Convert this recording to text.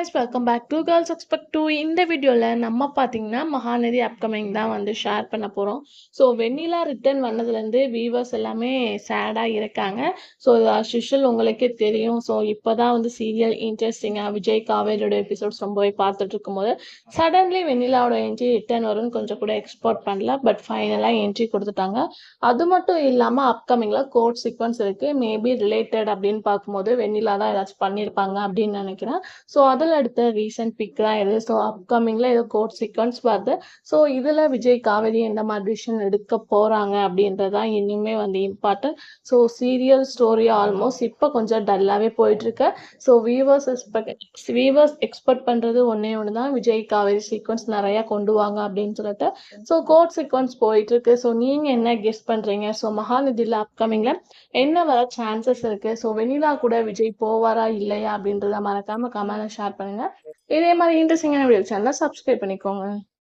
guys, welcome back to Girls Expect 2. இந்த வீடியோல நம்ம பாத்தீங்கன்னா மகாநதி அப்கமிங் தான் வந்து ஷேர் பண்ண போறோம். ஸோ வெண்ணிலா ரிட்டர்ன் வந்ததுலேருந்து வீவர்ஸ் எல்லாமே சேடா இருக்காங்க. ஸோ as usual உங்களுக்கே தெரியும். ஸோ இப்போதான் வந்து சீரியல் இன்ட்ரெஸ்டிங்காக விஜய் காவேரியோட எபிசோட்ஸ் ரொம்பவே பார்த்துட்டு இருக்கும்போது சடன்லி வெண்ணிலாவோட என்ட்ரி ரிட்டர்ன் வரும்னு கொஞ்சம் கூட எக்ஸ்போர்ட் பண்ணல. பட் ஃபைனலாக என்ட்ரி கொடுத்துட்டாங்க. அது மட்டும் இல்லாமல் அப்கமிங்கில் கோர்ட் சீக்வன்ஸ் இருக்குது. மேபி ரிலேட்டட் அப்படின்னு பார்க்கும்போது வெண்ணிலா தான் ஏதாச்சும் பண்ணியிருப்பாங்க அப்படின்னு நினைக்கிறேன். ஸோ அதில் எடுத்த ரீசன்ட் பிக் தான் இது. ஸோ அப்கமிங்கில் ஏதோ கோர்ட் சீக்வன்ஸ் வருது. ஸோ இதில் விஜய் காவேரி எந்த மாதிரி டிசிஷன் எடுக்க போகிறாங்க அப்படின்றது தான் இன்னுமே வந்து important. So serial story almost இப்போ கொஞ்சம் டல்லாகவே போயிட்டுருக்கு. ஸோ வீவர்ஸ் எக்ஸ்பெக்ட் பண்ணுறது ஒன்றே ஒன்று தான், விஜய் காவேரி சீக்வன்ஸ் நிறையா கொண்டு வாங்க அப்படின்னு சொல்லிட்டு. ஸோ கோர்ட் சீக்வன்ஸ் போயிட்டுருக்கு. ஸோ நீங்கள் என்ன கெஸ் பண்ணுறீங்க? ஸோ மகாநதியில் அப்கமிங்கில் என்ன வர சான்சஸ் இருக்குது? ஸோ வெண்ணிலா கூட விஜய் போவாரா இல்லையா அப்படின்றத மறக்காம கமெண்ட்ல ஷேர் பண்ணுங்க. இதே மாதிரி இன்ட்ரெஸ்டிங்கான வீடியோ சேனலை சப்ஸ்கிரைப் பண்ணிக்கோங்க.